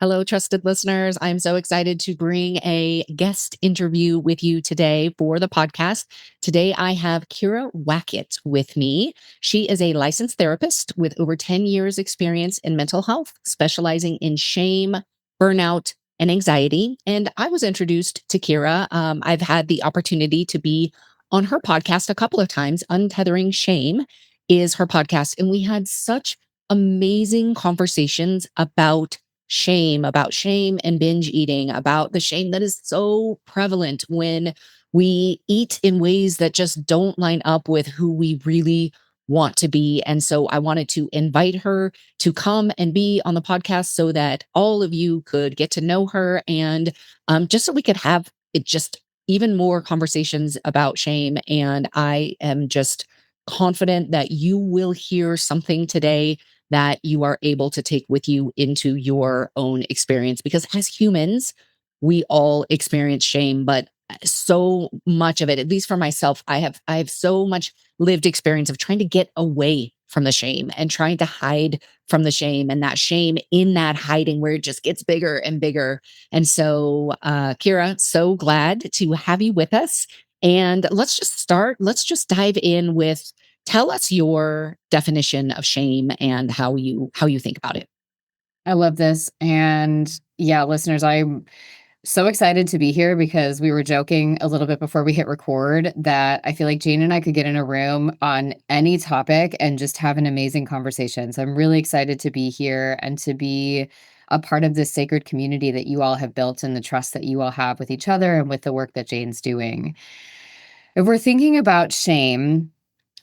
Hello, trusted listeners. I'm so excited to bring a guest interview with you today for the podcast. Today, I have Kyira Wackett with me. She is a licensed therapist with over 10 years' experience in mental health, specializing in shame, burnout, and anxiety. And I was introduced to Kyira. I've had the opportunity to be on her podcast a couple of times. Untethering Shame is her podcast. And we had such amazing conversations about shame and binge eating, about the shame that is so prevalent when we eat in ways that just don't line up with who we really want to be. And so I wanted to invite her to come and be on the podcast so that all of you could get to know her and just so we could have it just even more conversations about shame. And I am just confident that you will hear something today that you are able to take with you into your own experience. Because as humans, we all experience shame, but so much of it, at least for myself, I have so much lived experience of trying to get away from the shame and trying to hide from the shame, and that shame in that hiding where it just gets bigger and bigger. And so, Kyira, so glad to have you with us. And let's just start. Let's just dive in with tell us your definition of shame and how you think about it. I love this. And yeah, listeners, I'm so excited to be here because we were joking a little bit before we hit record that I feel like Jane and I could get in a room on any topic and just have an amazing conversation. So I'm really excited to be here and to be a part of this sacred community that you all have built and the trust that you all have with each other and with the work that Jane's doing. If we're thinking about shame,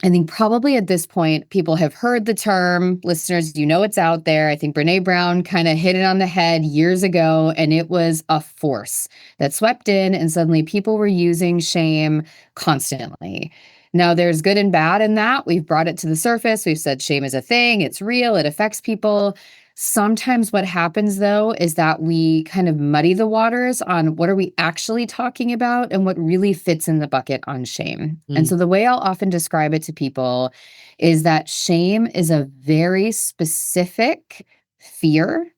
I think probably at this point, people have heard the term. Listeners, you know it's out there. I think Brene Brown kind of hit it on the head years ago, and it was a force that swept in, and suddenly people were using shame constantly. Now, there's good and bad in that. We've brought it to the surface. We've said shame is a thing, it's real, it affects people. Sometimes what happens, though, is that we kind of muddy the waters on what are we actually talking about and what really fits in the bucket on shame. And Mm. so the way I'll often describe it to people is that shame is a very specific fear,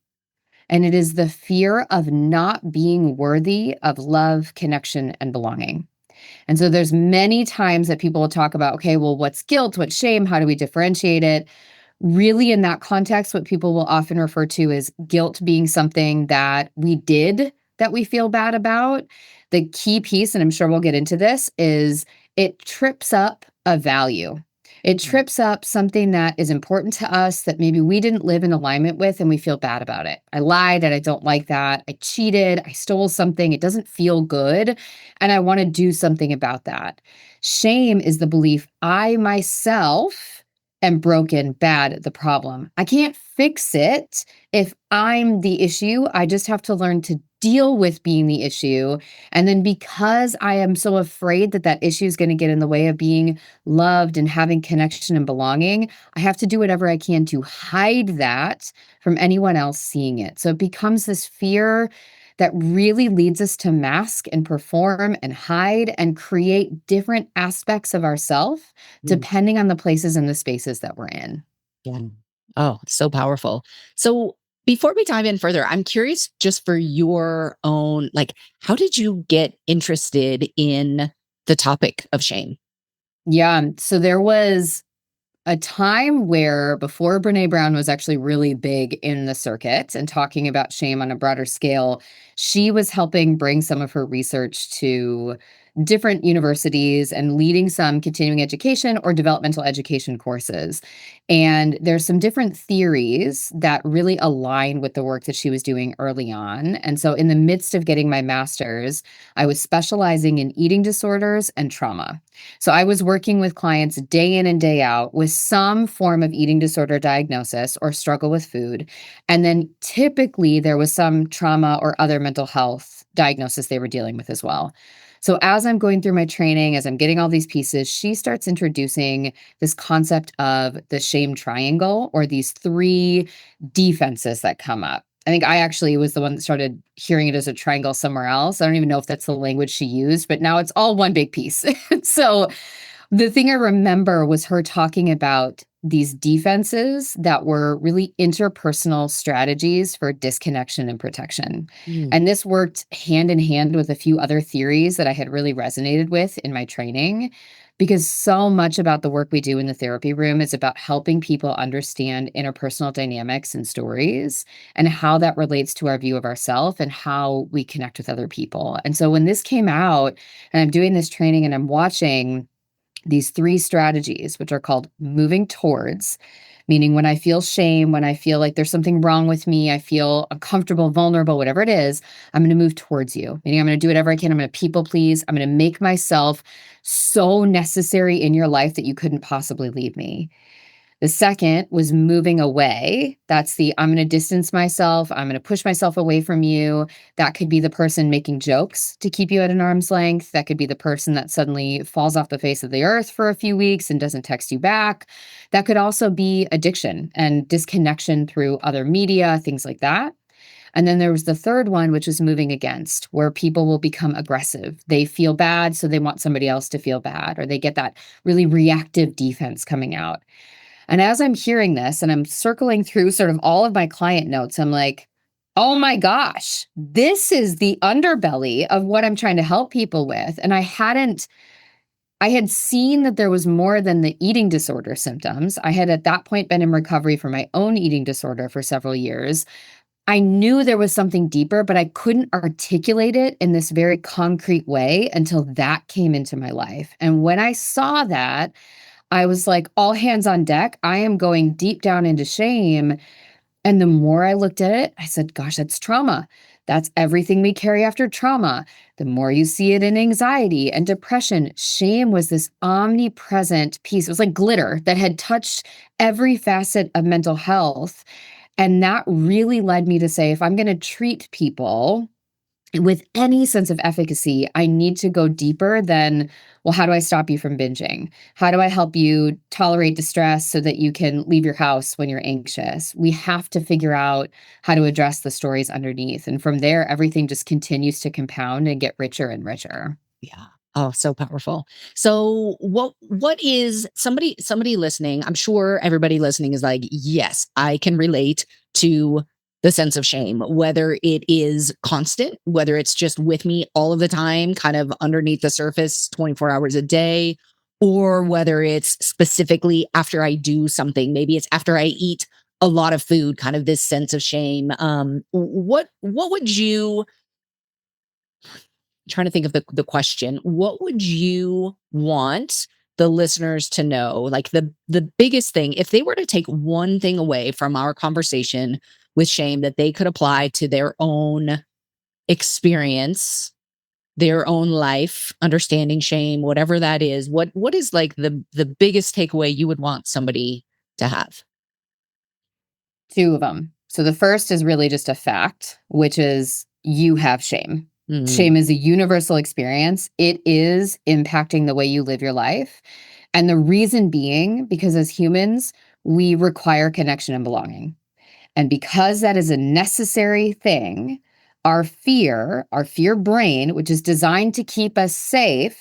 and it is the fear of not being worthy of love, connection, and belonging. And so there's many times that people will talk about, okay, well, what's guilt? What's shame? How do we differentiate it? Really, in that context, what people will often refer to as guilt being something that we did that we feel bad about. The key piece, and I'm sure we'll get into this, is it trips up a value. It trips up something that is important to us that maybe we didn't live in alignment with and we feel bad about it. I lied and I don't like that. I cheated. I stole something. It doesn't feel good. And I want to do something about that. Shame is the belief I myself am broken, bad, the problem. I can't fix it if I'm the issue. I just have to learn to deal with being the issue. And then because I am so afraid that that issue is going to get in the way of being loved and having connection and belonging, I have to do whatever I can to hide that from anyone else seeing it. So it becomes this fear that really leads us to mask and perform and hide and create different aspects of ourselves Mm. depending on the places and the spaces that we're in. Yeah. Oh, so powerful. So before we dive in further, I'm curious just for your own, like, how did you get interested in the topic of shame? Yeah. So there was a time where before Brene Brown was actually really big in the circuit and talking about shame on a broader scale, she was helping bring some of her research to different universities and leading some continuing education or developmental education courses. And there's some different theories that really align with the work that she was doing early on. And so in the midst of getting my master's, I was specializing in eating disorders and trauma. So I was working with clients day in and day out with some form of eating disorder diagnosis or struggle with food. And then typically there was some trauma or other mental health diagnosis they were dealing with as well. So as I'm going through my training, as I'm getting all these pieces, she starts introducing this concept of the shame triangle, or these three defenses that come up. I think I actually was the one that started hearing it as a triangle somewhere else. I don't even know if that's the language she used, but now it's all one big piece. So the thing I remember was her talking about these defenses that were really interpersonal strategies for disconnection and protection. Mm. And this worked hand in hand with a few other theories that I had really resonated with in my training, because so much about the work we do in the therapy room is about helping people understand interpersonal dynamics and stories and how that relates to our view of ourselves and how we connect with other people. And so when this came out and I'm doing this training and I'm watching these 3 strategies, which are called moving towards, meaning when I feel shame, when I feel like there's something wrong with me, I feel uncomfortable, vulnerable, whatever it is, I'm going to move towards you. Meaning I'm going to do whatever I can. I'm going to people please. I'm going to make myself so necessary in your life that you couldn't possibly leave me. The second was moving away. That's the I'm going to distance myself. I'm going to push myself away from you. That could be the person making jokes to keep you at an arm's length. That could be the person that suddenly falls off the face of the earth for a few weeks and doesn't text you back. That could also be addiction and disconnection through other media, things like that. And then there was the third one, which is moving against, where people will become aggressive. They feel bad, so they want somebody else to feel bad, or they get that really reactive defense coming out. And as I'm hearing this and I'm circling through sort of all of my client notes, I'm like, oh my gosh, this is the underbelly of what I'm trying to help people with. And I had seen that there was more than the eating disorder symptoms. I had at that point been in recovery for my own eating disorder for several years. I knew there was something deeper, but I couldn't articulate it in this very concrete way until that came into my life. And when I saw that, I was like, all hands on deck. I am going deep down into shame. And the more I looked at it, I said, gosh, that's trauma. That's everything we carry after trauma. The more you see it in anxiety and depression, shame was this omnipresent piece. It was like glitter that had touched every facet of mental health. And that really led me to say, if I'm going to treat people with any sense of efficacy, I need to go deeper than, well, how do I stop you from binging? How do I help you tolerate distress so that you can leave your house when you're anxious? We have to figure out how to address the stories underneath. And from there, everything just continues to compound and get richer and richer. Yeah. Oh, so powerful. So what is somebody listening? I'm sure everybody listening is like, yes, I can relate to the sense of shame, whether it is constant, whether it's just with me all of the time, kind of underneath the surface 24 hours a day, or whether it's specifically after I do something. Maybe it's after I eat a lot of food, kind of this sense of shame. What would you trying to think of the question. What would you want the listeners to know? Like the biggest thing, if they were to take one thing away from our conversation with shame that they could apply to their own experience, their own life, understanding shame, whatever that is, what is like the biggest takeaway you would want somebody to have? 2 of them. So the first is really just a fact, which is you have shame. Mm, Shame is a universal experience. It is impacting the way you live your life. And the reason being, because as humans, we require connection and belonging. And because that is a necessary thing, our fear brain, which is designed to keep us safe,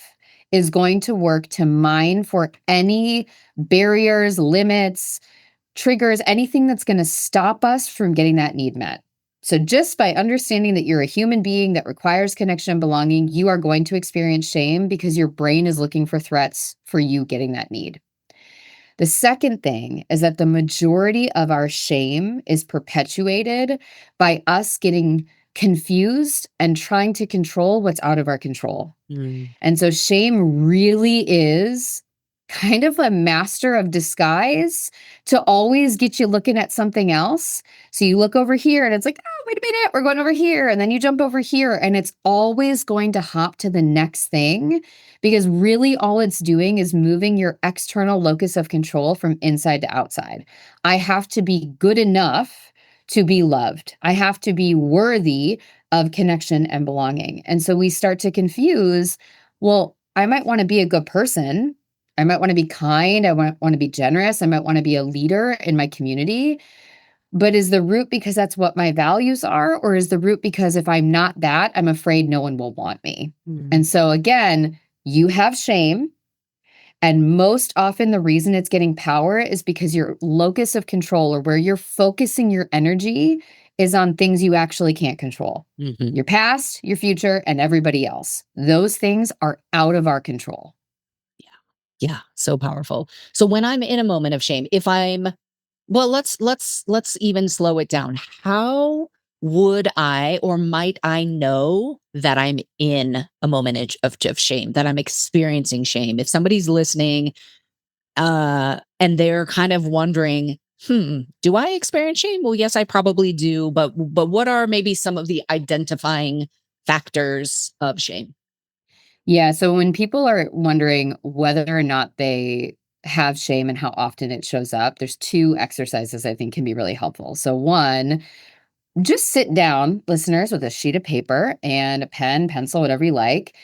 is going to work to mine for any barriers, limits, triggers, anything that's going to stop us from getting that need met. So just by understanding that you're a human being that requires connection and belonging, you are going to experience shame because your brain is looking for threats for you getting that need. The second thing is that the majority of our shame is perpetuated by us getting confused and trying to control what's out of our control. mm, And so shame really is kind of a master of disguise to always get you looking at something else. So you look over here and it's like, oh, wait a minute, we're going over here. And then you jump over here and it's always going to hop to the next thing because really all it's doing is moving your external locus of control from inside to outside. I have to be good enough to be loved. I have to be worthy of connection and belonging. And so we start to confuse, well, I might want to be a good person. I might want to be kind. I might want to be generous. I might want to be a leader in my community. But is the root because that's what my values are? Or is the root because if I'm not that, I'm afraid no one will want me? mm. And so again, you have shame. And most often, the reason it's getting power is because your locus of control, or where you're focusing your energy, is on things you actually can't control. Mhm. Your past, your future, and everybody else. Those things are out of our control. Yeah, so powerful. So when I'm in a moment of shame, if I'm well, let's even slow it down. How would I or might I know that I'm in a moment of shame, that I'm experiencing shame? If somebody's listening and they're kind of wondering, do I experience shame? Well, yes, I probably do, but what are maybe some of the identifying factors of shame? Yeah, so when people are wondering whether or not they have shame and how often it shows up, there's two exercises I think can be really helpful. So, one, just sit down, listeners, with a sheet of paper and a pen, pencil, whatever you like.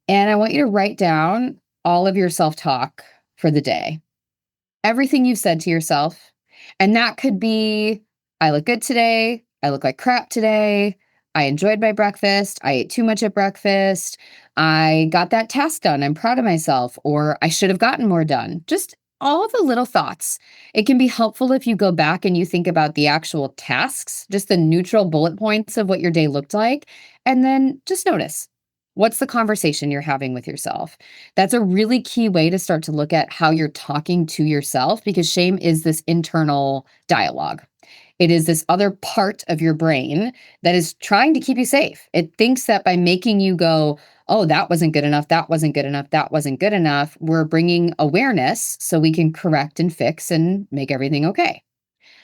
And I want you to write down all of your self talk for the day, everything you've said to yourself. And that could be, I look good today. I look like crap today. I enjoyed my breakfast. I ate too much at breakfast. I got that task done. I'm proud of myself. Or I should have gotten more done. Just all the little thoughts. It can be helpful if you go back and you think about the actual tasks, just the neutral bullet points of what your day looked like. And then just notice, what's the conversation you're having with yourself? That's a really key way to start to look at how you're talking to yourself, because shame is this internal dialogue. It is this other part of your brain that is trying to keep you safe. It thinks that by making you go, oh, that wasn't good enough, that wasn't good enough, that wasn't good enough, we're bringing awareness so we can correct and fix and make everything okay.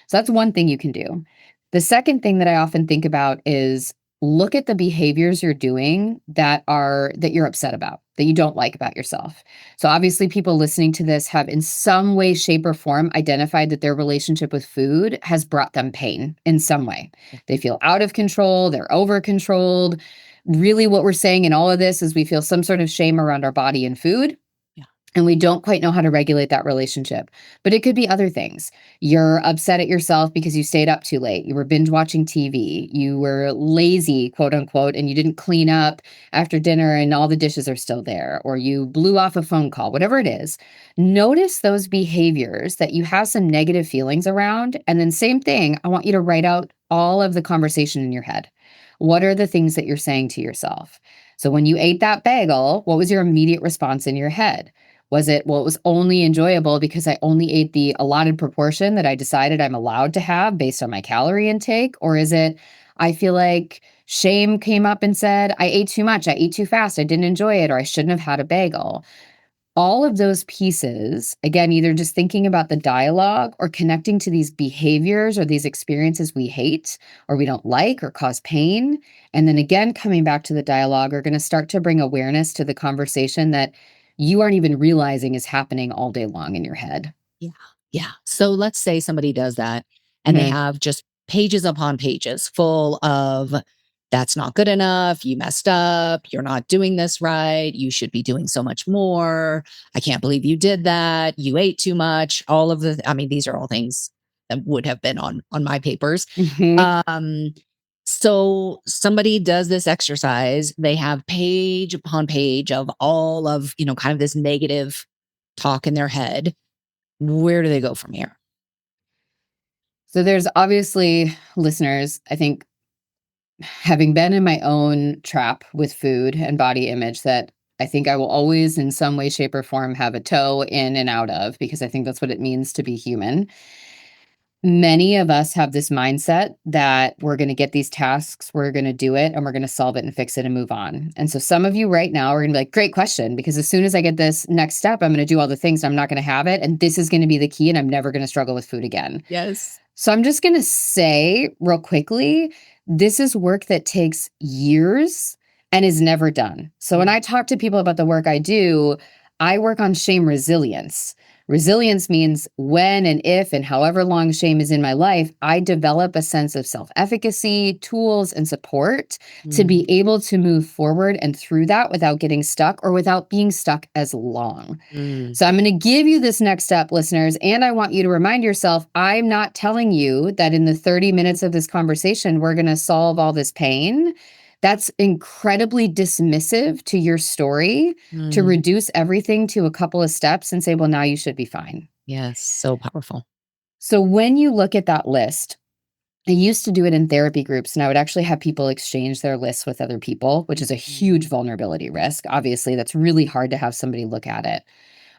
So that's one thing you can do. The second thing that I often think about is look at the behaviors you're doing that you're upset about, that you don't like about yourself. So obviously people listening to this have in some way, shape, or form identified that their relationship with food has brought them pain in some way. They feel out of control, they're over controlled. Really, what we're saying in all of this is we feel some sort of shame around our body and food, Yeah. and we don't quite know how to regulate that relationship. But it could be other things. You're upset at yourself because you stayed up too late. You were binge watching TV. You were lazy, quote unquote, and you didn't clean up after dinner and all the dishes are still there. Or you blew off a phone call, whatever it is. Notice those behaviors that you have some negative feelings around. And then, same thing, I want you to write out all of the conversation in your head. What are the things that you're saying to yourself? So when you ate that bagel, what was your immediate response in your head? Was it, well, it was only enjoyable because I only ate the allotted proportion that I decided I'm allowed to have based on my calorie intake? Or is it, I feel like shame came up and said, I ate too much, I ate too fast, I didn't enjoy it, or I shouldn't have had a bagel? All of those pieces, again, either just thinking about the dialogue or connecting to these behaviors or these experiences we hate or we don't like or cause pain. And then again, coming back to the dialogue, are going to start to bring awareness to the conversation that you aren't even realizing is happening all day long in your head. Yeah. Yeah. So let's say somebody does that and they Mhm. have just pages upon pages full of that's not good enough. You messed up. You're not doing this right. You should be doing so much more. I can't believe you did that. You ate too much. All of the, I mean, these are all things that would have been on my papers. Mhm. Um, so somebody does this exercise. They have page upon page of all of, kind of this negative talk in their head. Where do they go from here? So there's obviously listeners, I think, having been in my own trap with food and body image, that I think I will always, in some way, shape, or form, have a toe in and out of, because I think that's what it means to be human. Many of us have this mindset that we're going to get these tasks, we're going to do it, and we're going to solve it and fix it and move on. And so some of you right now are going to be like, great question, because as soon as I get this next step, I'm going to do all the things, and I'm not going to have it. And this is going to be the key, and I'm never going to struggle with food again. Yes. So I'm just going to say real quickly, this is work that takes years and is never done. So when I talk to people about the work I do, I work on shame resilience. Resilience means when and if and however long shame is in my life, I develop a sense of self-efficacy, tools, and support to be Mm, able to move forward and through that without getting stuck or without being stuck as long. mm, So I'm going to give you this next step, listeners, and I want you to remind yourself, I'm not telling you that in the 30 minutes of this conversation, we're going to solve all this pain. That's incredibly dismissive to your story to Mm, reduce everything to a couple of steps and say, well, now you should be fine. yes, so powerful. So when you look at that list, I used to do it in therapy groups, and I would actually have people exchange their lists with other people, which is a huge vulnerability risk. Obviously, that's really hard to have somebody look at it.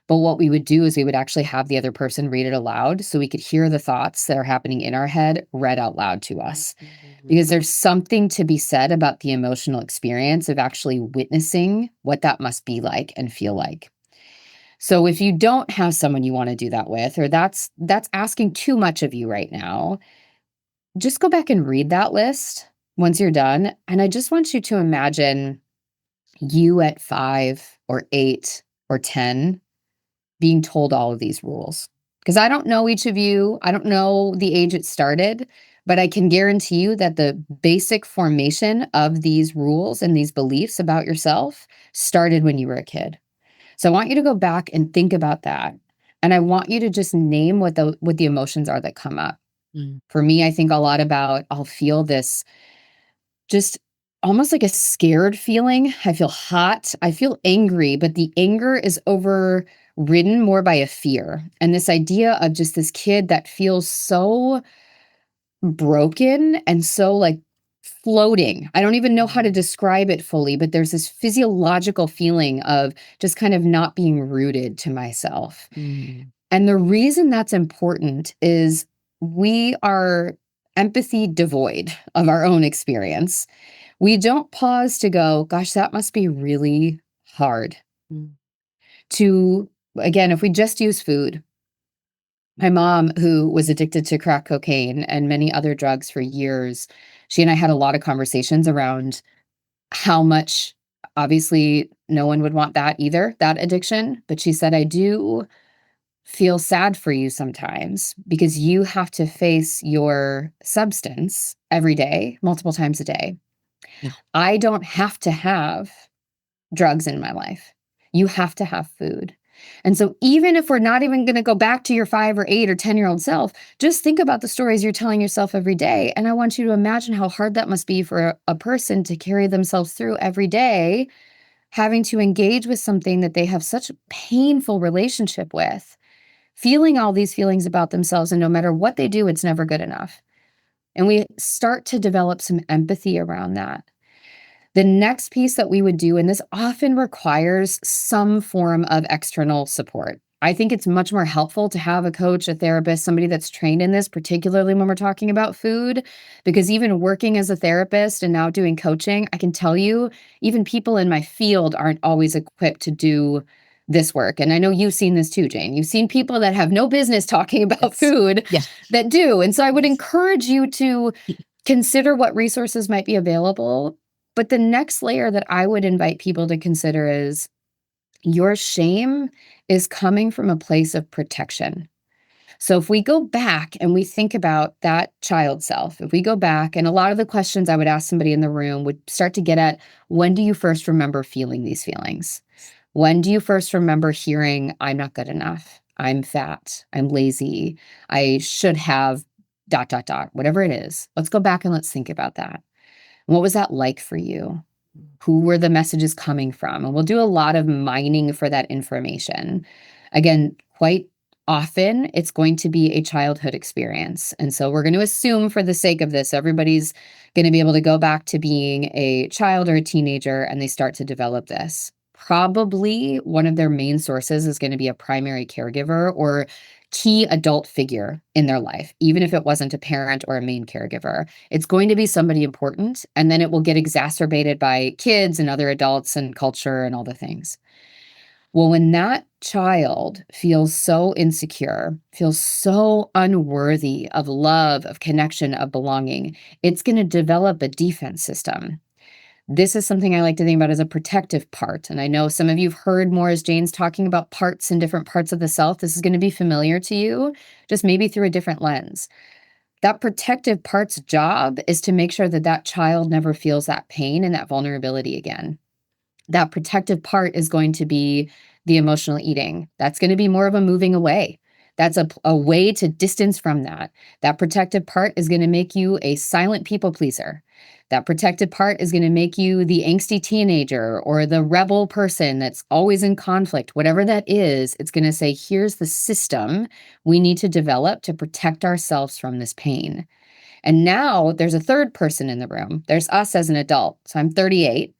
But what we would do is we would actually have the other person read it aloud so we could hear the thoughts that are happening in our head read out loud to us. Because there's something to be said about the emotional experience of actually witnessing what that must be like and feel like. So if you don't have someone you want to do that with, or that's asking too much of you right now, just go back and read that list once you're done. And I just want you to imagine you at 5 or 8 or 10 being told all of these rules. Because I don't know each of you, I don't know the age it started, but I can guarantee you that the basic formation of these rules and these beliefs about yourself started when you were a kid. So I want you to go back and think about that. And I want you to just name what the emotions are that come up. Mm, For me, I think a lot about I'll feel this just almost like a scared feeling. I feel hot. I feel angry, but the anger is overridden more by a fear. And this idea of just this kid that feels so broken and so like floating. I don't even know how to describe it fully, but there's this physiological feeling of just kind of not being rooted to myself. mm, And the reason that's important is we are empathy devoid of our own experience. We don't pause to go, gosh, that must be really hard. mm. To, again, if we just use food, my mom, who was addicted to crack cocaine and many other drugs for years, she and I had a lot of conversations around how much, obviously, no one would want that either, that addiction. But she said, I do feel sad for you sometimes because you have to face your substance every day, multiple times a day. Yeah. I don't have to have drugs in my life. You have to have food. And so, even if we're not even going to go back to your 5 or 8 or 10-year-old self, just think about the stories you're telling yourself every day. And I want you to imagine how hard that must be for a person to carry themselves through every day, having to engage with something that they have such a painful relationship with, feeling all these feelings about themselves. And no matter what they do, it's never good enough. And we start to develop some empathy around that. The next piece that we would do, and this often requires some form of external support. I think it's much more helpful to have a coach, a therapist, somebody that's trained in this, particularly when we're talking about food, because even working as a therapist and now doing coaching, I can tell you, even people in my field aren't always equipped to do this work. And I know you've seen this too, Jane. You've seen people that have no business talking about Yes. food Yeah. that do. And so I would encourage you to consider what resources might be available. But the next layer that I would invite people to consider is your shame is coming from a place of protection. So if we go back and we think about that child self, if we go back, and a lot of the questions I would ask somebody in the room would start to get at, when do you first remember feeling these feelings? When do you first remember hearing, I'm not good enough, I'm fat, I'm lazy, I should have ... whatever it is. Let's go back and let's think about that. What was that like for you? Who were the messages coming from? And we'll do a lot of mining for that information. Again, quite often it's going to be a childhood experience. And so we're going to assume, for the sake of this, everybody's going to be able to go back to being a child or a teenager and they start to develop this. Probably one of their main sources is going to be a primary caregiver or key adult figure in their life, even if it wasn't a parent or a main caregiver. It's going to be somebody important, and then it will get exacerbated by kids and other adults and culture and all the things. Well, when that child feels so insecure, feels so unworthy of love, of connection, of belonging, it's going to develop a defense system. This is something I like to think about as a protective part. And I know some of you've heard more as Jane's talking about parts and different parts of the self. This is going to be familiar to you, just maybe through a different lens. That protective part's job is to make sure that that child never feels that pain and that vulnerability again. That protective part is going to be the emotional eating. That's going to be more of a moving away. That's a way to distance from that. That protective part is going to make you a silent people pleaser. That protective part is going to make you the angsty teenager or the rebel person that's always in conflict. Whatever that is, it's going to say, here's the system we need to develop to protect ourselves from this pain. And now there's a third person in the room. There's us as an adult. So I'm 38.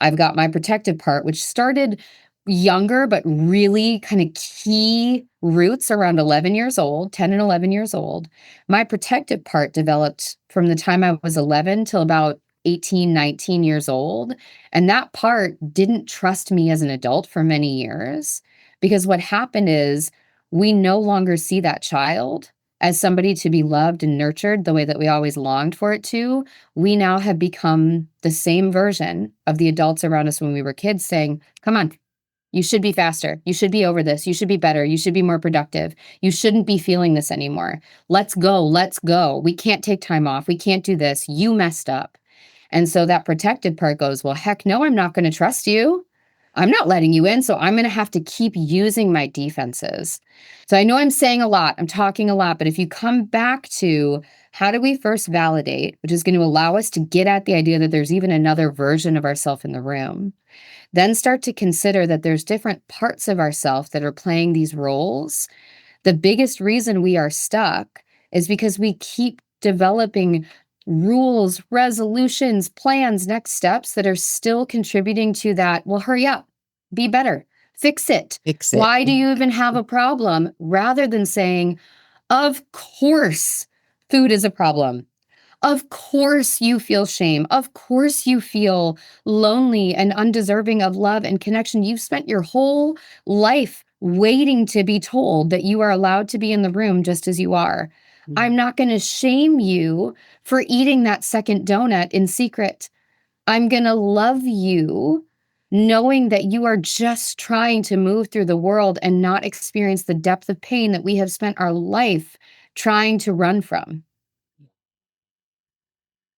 I've got my protective part, which started younger, but really kind of key roots around 11 years old, 10 and 11 years old. My protective part developed from the time I was 11 till about 18, 19 years old. And that part didn't trust me as an adult for many years because what happened is we no longer see that child as somebody to be loved and nurtured the way that we always longed for it to. We now have become the same version of the adults around us when we were kids saying, come on, you should be faster. You should be over this. You should be better. You should be more productive. You shouldn't be feeling this anymore. Let's go. Let's go. We can't take time off. We can't do this. You messed up. And so that protected part goes, well, heck no, I'm not going to trust you. I'm not letting you in. So I'm going to have to keep using my defenses. So I know I'm saying a lot. I'm talking a lot. But if you come back to how do we first validate, which is going to allow us to get at the idea that there's even another version of ourselves in the room, then start to consider that there's different parts of ourselves that are playing these roles. The biggest reason we are stuck is because we keep developing rules, resolutions, plans, next steps that are still contributing to that. Well, hurry up, be better, fix it. Fix it. Why do you even have a problem? Rather than saying, of course, food is a problem. Of course you feel shame. Of course you feel lonely and undeserving of love and connection. You've spent your whole life waiting to be told that you are allowed to be in the room just as you are. I'm not going to shame you for eating that second donut in secret. I'm going to love you knowing that you are just trying to move through the world and not experience the depth of pain that we have spent our life trying to run from.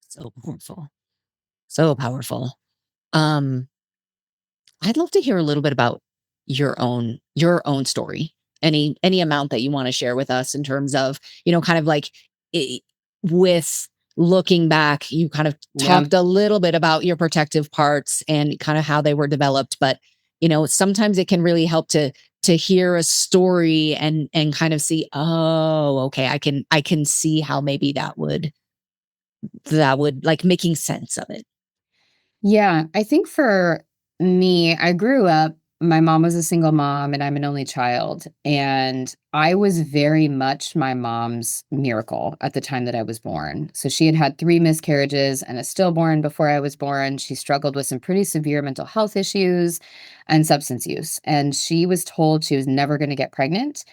So powerful. So powerful. Um, I'd love to hear a little bit about your own story. Any amount that you want to share with us in terms of, kind of like I with looking back, you kind of Yeah. talked a little bit about your protective parts and kind of how they were developed, but sometimes it can really help to hear a story and kind of see, oh, okay, I can see how maybe that would like making sense of it. Yeah, I think for me, I grew up, my mom was a single mom and I'm an only child. And I was very much my mom's miracle at the time that I was born. So she had had 3 miscarriages and a stillborn before I was born. She struggled with some pretty severe mental health issues and substance use. And she was told she was never going to get pregnant.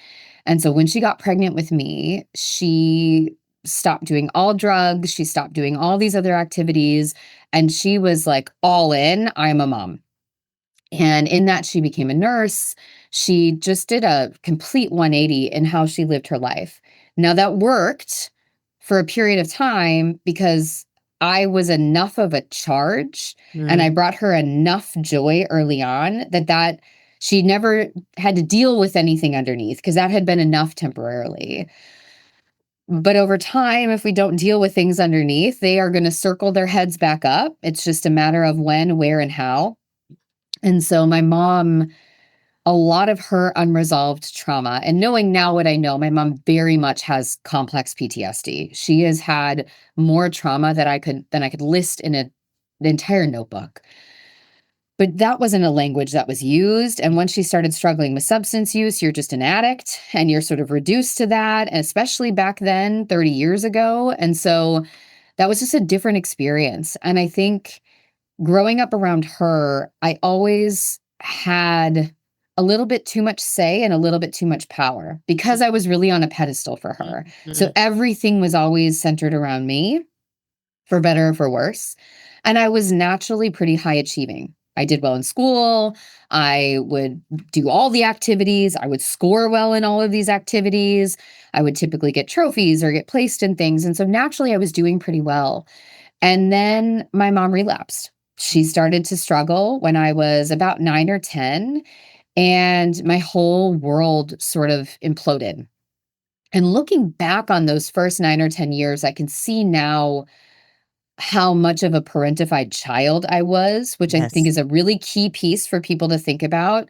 And so when she got pregnant with me, she stopped doing all drugs. She stopped doing all these other activities. And she was like, all in, I'm a mom. And in that, she became a nurse. She just did a complete 180 in how she lived her life. Now, that worked for a period of time because I was enough of a charge and I brought her enough joy early on that she never had to deal with anything underneath because that had been enough temporarily. But over time, if we don't deal with things underneath, they are going to circle their heads back up. It's just a matter of when, where, and how. And so my mom, a lot of her unresolved trauma, and knowing now what I know, my mom very much has complex PTSD. She has had more trauma that than I could list in an entire notebook. But that wasn't a language that was used. And once she started struggling with substance use, you're just an addict and you're sort of reduced to that, and especially back then, 30 years ago. And so that was just a different experience. And I think growing up around her, I always had a little bit too much say and a little bit too much power because I was really on a pedestal for her. So everything was always centered around me, for better or for worse. And I was naturally pretty high achieving. I did well in school. I would do all the activities. I would score well in all of these activities. I would typically get trophies or get placed in things. And so naturally, I was doing pretty well. And then my mom relapsed. She started to struggle when I was about 9 or 10, and my whole world sort of imploded. And looking back on those first 9 or 10 years, I can see now how much of a parentified child I was, which I think Yes. is a really key piece for people to think about.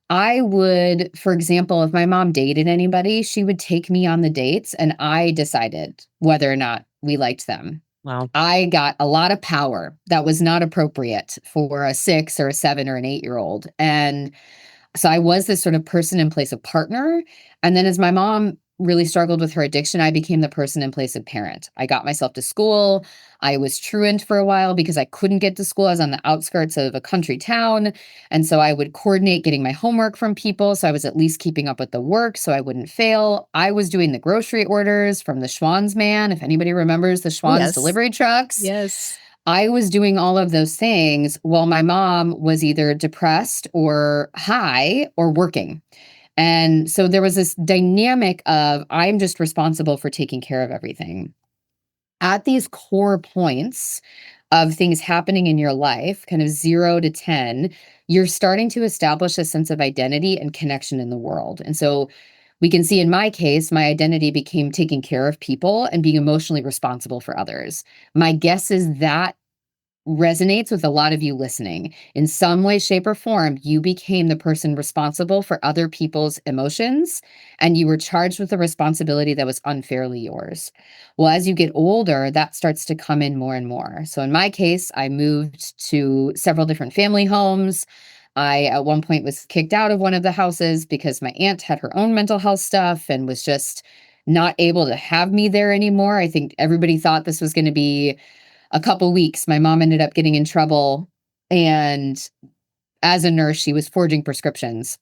I would, for example, if my mom dated anybody, she would take me on the dates and I decided whether or not we liked them. Wow. I got a lot of power that was not appropriate for a 6 or a 7 or an 8-year-old. And so I was this sort of person in place of partner. And then as my mom really struggled with her addiction, I became the person in place of parent. I got myself to school. I was truant for a while because I couldn't get to school. I was on the outskirts of a country town. And so I would coordinate getting my homework from people. So I was at least keeping up with the work so I wouldn't fail. I was doing the grocery orders from the Schwann's man. If anybody remembers the Oh, Schwann's yes. delivery trucks, Yes. I was doing all of those things while my mom was either depressed or high or working. And so there was this dynamic of I'm just responsible for taking care of everything. At these core points of things happening in your life, kind of 0 to 10, you're starting to establish a sense of identity and connection in the world. And so we can see in my case, my identity became taking care of people and being emotionally responsible for others. My guess is that resonates with a lot of you listening. In some way, shape, or form, you became the person responsible for other people's emotions, and you were charged with a responsibility that was unfairly yours. Well, as you get older, that starts to come in more and more. So, in my case, I moved to several different family homes. I, at one point, was kicked out of one of the houses because my aunt had her own mental health stuff and was just not able to have me there anymore. I think everybody thought this was going to be a couple weeks. My mom ended up getting in trouble, and as a nurse, she was forging prescriptions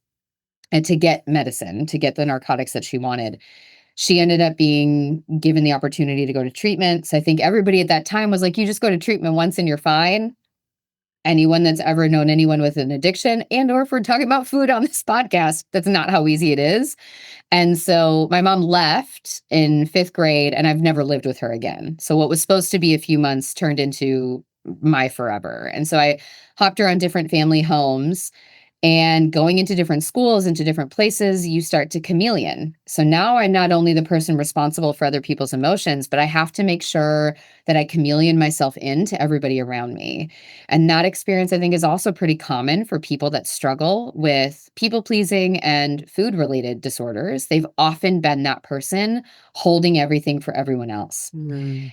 and to get medicine, to get the narcotics that she wanted. She ended up being given the opportunity to go to treatment. So I think everybody at that time was like, you just go to treatment once and you're fine. Anyone that's ever known anyone with an addiction, and or if we're talking about food on this podcast, that's not how easy it is. And so my mom left in 5th grade, and I've never lived with her again. So what was supposed to be a few months turned into my forever. And so I hopped around different family homes, and going into different schools, into different places, you start to chameleon. So now I'm not only the person responsible for other people's emotions, but I have to make sure that I chameleon myself into everybody around me. And that experience, I think, is also pretty common for people that struggle with people pleasing and food related disorders. They've often been that person holding everything for everyone else. Mm.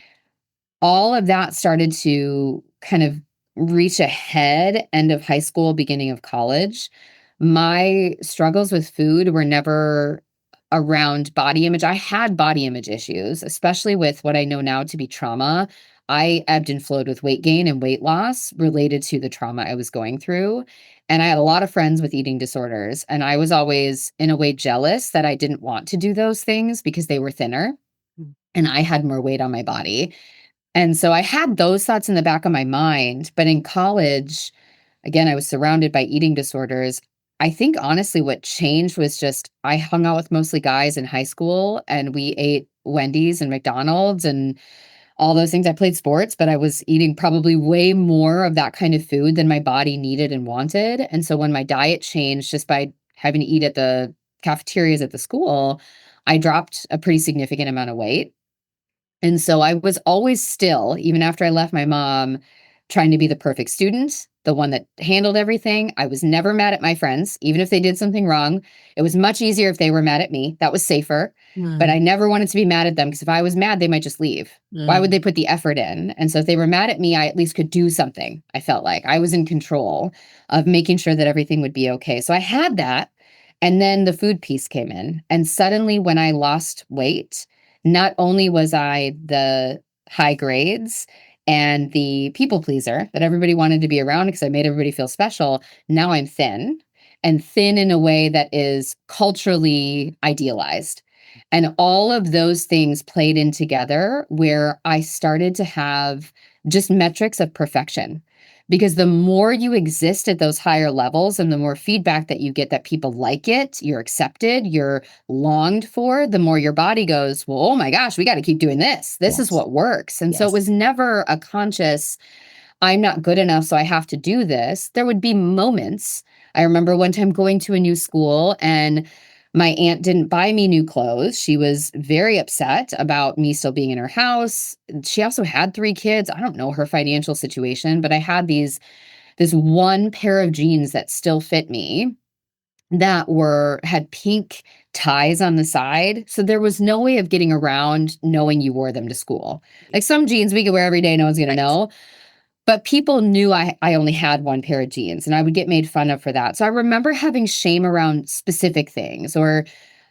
All of that started to kind of reach a head end of high school, beginning of college. My struggles with food were never around body image. I had body image issues, especially with what I know now to be trauma. I ebbed and flowed with weight gain and weight loss related to the trauma I was going through. And I had a lot of friends with eating disorders. And I was always, in a way, jealous that I didn't want to do those things because they were thinner Mm. and I had more weight on my body. And so I had those thoughts in the back of my mind, but in college, again, I was surrounded by eating disorders. I think honestly what changed was just I hung out with mostly guys in high school and we ate Wendy's and McDonald's and all those things. I played sports, but I was eating probably way more of that kind of food than my body needed and wanted. And so when my diet changed just by having to eat at the cafeterias at the school, I dropped a pretty significant amount of weight. And so I was always still, even after I left my mom, trying to be the perfect student, the one that handled everything. I was never mad at my friends, even if they did something wrong. It was much easier if they were mad at me. That was safer. But Mm. I never wanted to be mad at them because if I was mad, they might just leave. Why would Mm. they put the effort in? And so if they were mad at me, I at least could do something. I felt like I was in control of making sure that everything would be okay. So I had that. And then the food piece came in. And suddenly, when I lost weight, not only was I the high grades and the people pleaser that everybody wanted to be around because I made everybody feel special, now I'm thin and thin in a way that is culturally idealized. And all of those things played in together where I started to have just metrics of perfection. Because the more you exist at those higher levels and the more feedback that you get that people like it, you're accepted, you're longed for, the more your body goes, well, oh my gosh, we got to keep doing this. This is Yes. what works. And so it Yes. was never a conscious, I'm not good enough, so I have to do this. There would be moments. I remember one time going to a new school and My aunt didn't buy me new clothes. She was very upset about me still being in her house. She also had 3 kids. I don't know her financial situation, but I had this one pair of jeans that still fit me that had pink ties on the side. So there was no way of getting around knowing you wore them to school. Like some jeans we could wear every day, no one's gonna Right. know. But people knew I only had one pair of jeans, and I would get made fun of for that. So I remember having shame around specific things, or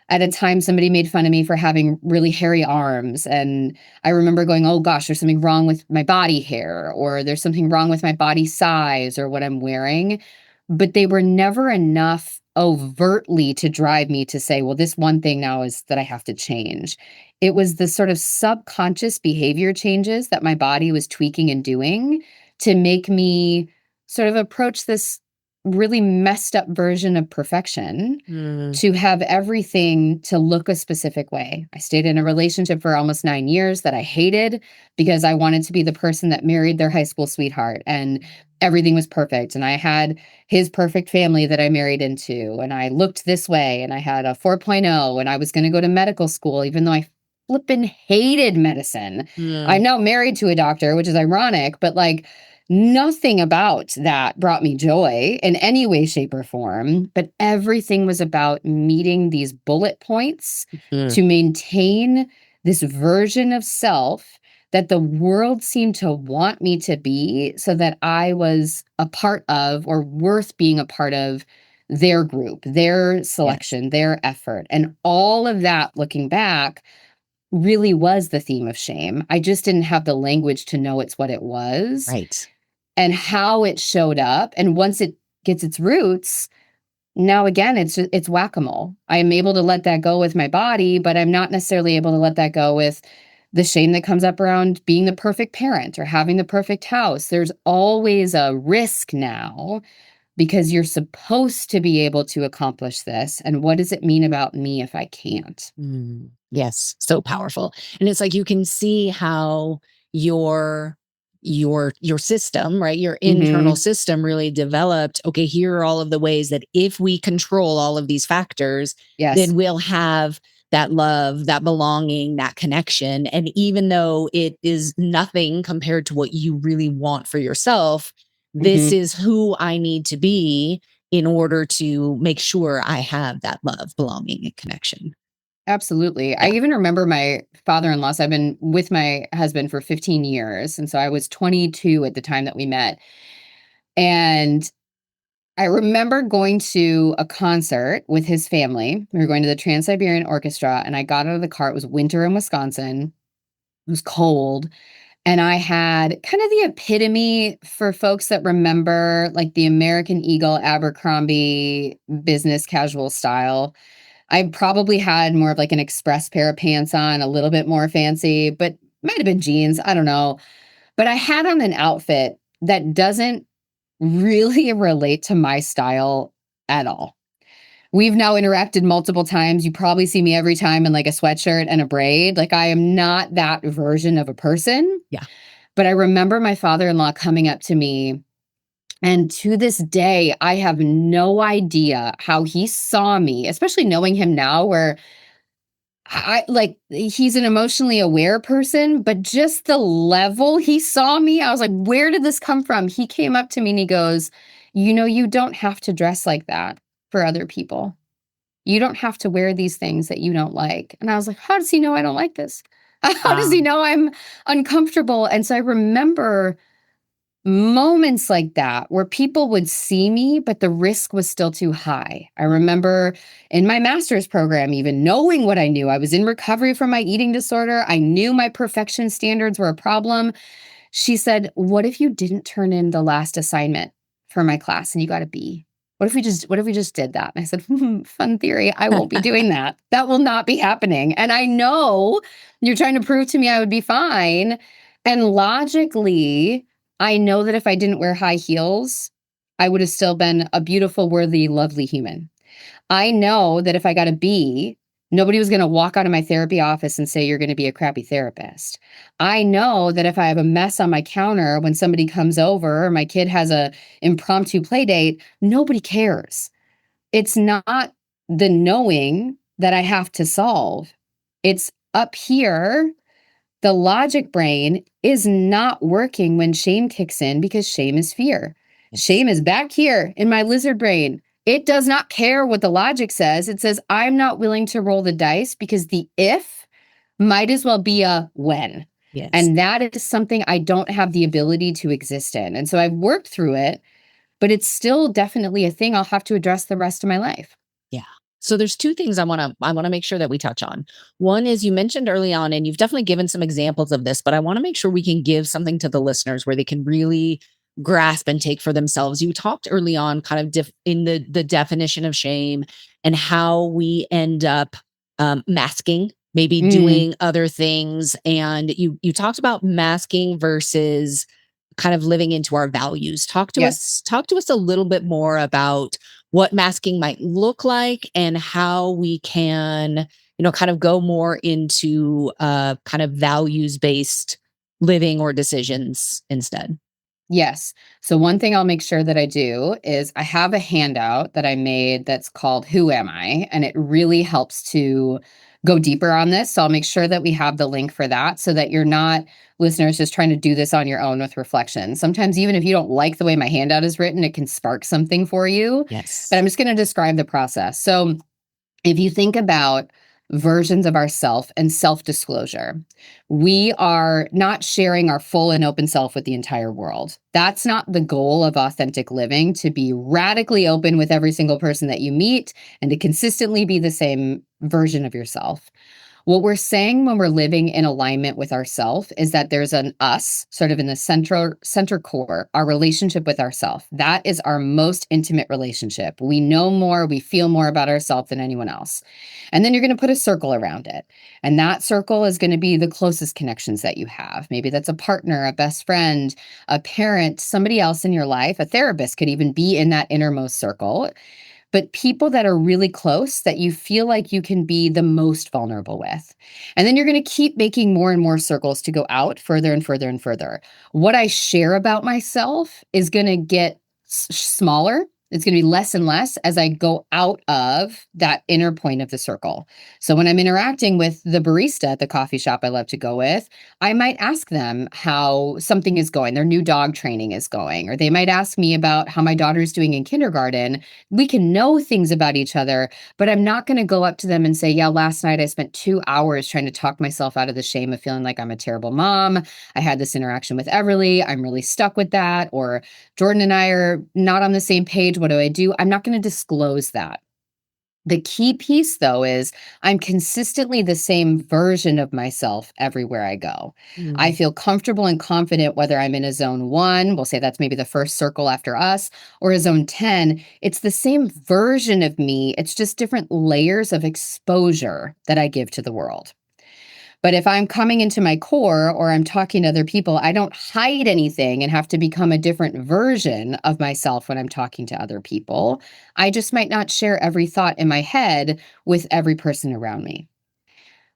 at a time, somebody made fun of me for having really hairy arms, and I remember going, "Oh gosh, there's something wrong with my body hair, or there's something wrong with my body size or what I'm wearing." But they were never enough overtly to drive me to say, "Well, this one thing now is that I have to change." It was the sort of subconscious behavior changes that my body was tweaking and doing to make me sort of approach this really messed up version of perfection, Mm, to have everything to look a specific way. I stayed in a relationship for almost 9 years that I hated because I wanted to be the person that married their high school sweetheart, and everything was perfect, and I had his perfect family that I married into, and I looked this way, and I had a 4.0, and I was gonna go to medical school even though I flippin' hated medicine. I'm mm, now married to a doctor, which is ironic, but, like, nothing about that brought me joy in any way, shape, or form, but everything was about meeting these bullet points mm, to maintain this version of self that the world seemed to want me to be so that I was a part of or worth being a part of their group, their yes. selection, their effort. And all of that, looking back, really was the theme of shame. I just didn't have the language to know it's what it was Right. and how it showed up, and once it gets its roots, now again, it's whack-a-mole. I am able to let that go with my body, but I'm not necessarily able to let that go with the shame that comes up around being the perfect parent or having the perfect house. There's always a risk now because you're supposed to be able to accomplish this, and what does it mean about me if I can't? Mm, yes, so powerful. And it's like you can see how your your system, right? Your internal Mhm. system really developed, okay, here are all of the ways that if we control all of these factors, Yes. then we'll have that love, that belonging, that connection. And even though it is nothing compared to what you really want for yourself, this Mhm. is who I need to be in order to make sure I have that love, belonging, and connection. Absolutely. I Yeah. even remember my father-in-law. So I've been with my husband for 15 years, and so I was 22 at the time that we met. And I remember going to a concert with his family. We were going to the Trans-Siberian Orchestra, and I got out of the car. It was winter in Wisconsin. It was cold, and I had kind of the epitome for folks that remember, like, the American Eagle Abercrombie business casual style. I probably had more of, like, an express pair of pants on, a little bit more fancy, but might have been jeans, I don't know. But I had on an outfit that doesn't really relate to my style at all. We've now interacted multiple times. You probably see me every time in, like, a sweatshirt and a braid. Like, I am not that version of a person. Yeah. But I remember my father-in-law coming up to me, and to this day, I have no idea how he saw me, especially knowing him now, where like, he's an emotionally aware person, but just the level he saw me, I was like, "Where did this come from?" He came up to me and he goes, "You know, you don't have to dress like that for other people. You don't have to wear these things that you don't like." And I was like, "How does he know I don't like this? How does he Wow. know I'm uncomfortable?" And so I remember moments like that where people would see me, but the risk was still too high. I remember in my master's program, even knowing what I knew, I was in recovery from my eating disorder. I knew my perfection standards were a problem. She said, "What if you didn't turn in the last assignment for my class and you got a B? What if we just did that?" And I said, "Fun theory. I won't be doing that. That will not be happening. And I know you're trying to prove to me I would be fine. And logically, I know that if I didn't wear high heels, I would have still been a beautiful, worthy, lovely human. I know that if I got a B, nobody was going to walk out of my therapy office and say, 'You're going to be a crappy therapist.' I know that if I have a mess on my counter when somebody comes over or my kid has a impromptu play date, nobody cares. It's not the knowing that I have to solve. It's up here. The logic brain is not working when shame kicks in because shame is fear. Yes. Shame is back here in my lizard brain. It does not care what the logic says. It says, I'm not willing to roll the dice because the if might as well be a when. Yes. And that is something I don't have the ability to exist in. And so I've worked through it, but it's still definitely a thing I'll have to address the rest of my life. Yeah. So there's two things I want to make sure that we touch on. One is you mentioned early on, and you've definitely given some examples of this, but I want to make sure we can give something to the listeners where they can really grasp and take for themselves. You talked early on kind of in the definition of shame and how we end up masking, maybe Mm, doing other things. And you talked about masking versus kind of living into our values. yes. Talk to us a little bit more about what masking might look like and how we can, kind of go more into kind of values based living or decisions instead. Yes. So one thing I'll make sure that I do is I have a handout that I made that's called Who Am I? And it really helps to go deeper on this. So I'll make sure that we have the link for that so that you're not, listeners, just trying to do this on your own with reflection. Sometimes even if you don't like the way my handout is written, it can spark something for you. But Yes. I'm just going to describe the process. So if you think about versions of ourself and self-disclosure, we are not sharing our full and open self with the entire world. That's not the goal of authentic living, to be radically open with every single person that you meet and to consistently be the same version of yourself. What we're saying when we're living in alignment with ourself is that there's an us sort of in the center core, our relationship with ourself. That is our most intimate relationship. We know more, we feel more about ourselves than anyone else. And then you're going to put a circle around it. And that circle is going to be the closest connections that you have. Maybe that's a partner, a best friend, a parent, somebody else in your life. A therapist could even be in that innermost circle, but people that are really close that you feel like you can be the most vulnerable with. And then you're going to keep making more and more circles to go out further and further and further. What I share about myself is going to get smaller. It's going to be less and less as I go out of that inner point of the circle. So when I'm interacting with the barista at the coffee shop I love to go with, I might ask them how something is going, their new dog training is going, or they might ask me about how my daughter's doing in kindergarten. We can know things about each other, but I'm not going to go up to them and say, yeah, last night I spent 2 hours trying to talk myself out of the shame of feeling like I'm a terrible mom. I had this interaction with Everly. I'm really stuck with that. Or Jordan and I are not on the same page. What do I do? I'm not going to disclose that. The key piece, though, is I'm consistently the same version of myself everywhere I go. I Mm. feel comfortable and confident whether I'm in a zone 1, we'll say that's maybe the first circle after us, or a zone 10. It's the same version of me. It's just different layers of exposure that I give to the world. But if I'm coming into my core or I'm talking to other people, I don't hide anything and have to become a different version of myself when I'm talking to other people. I just might not share every thought in my head with every person around me.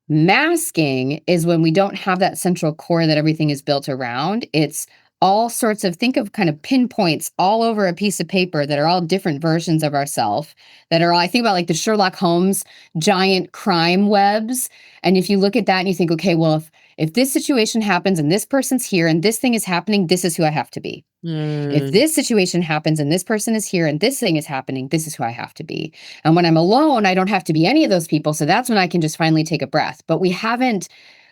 Masking is when we don't have that central core that everything is built around. It's all sorts of, think of kind of pinpoints all over a piece of paper that are all different versions of ourselves that are all, I think about like the Sherlock Holmes giant crime webs. And if you look at that and you think, okay, well, if this situation happens and this person's here and this thing is happening, this is who I have to be. If Mm. this situation happens and this person is here and this thing is happening, this is who I have to be. And when I'm alone, I don't have to be any of those people. So that's when I can just finally take a breath. But we haven't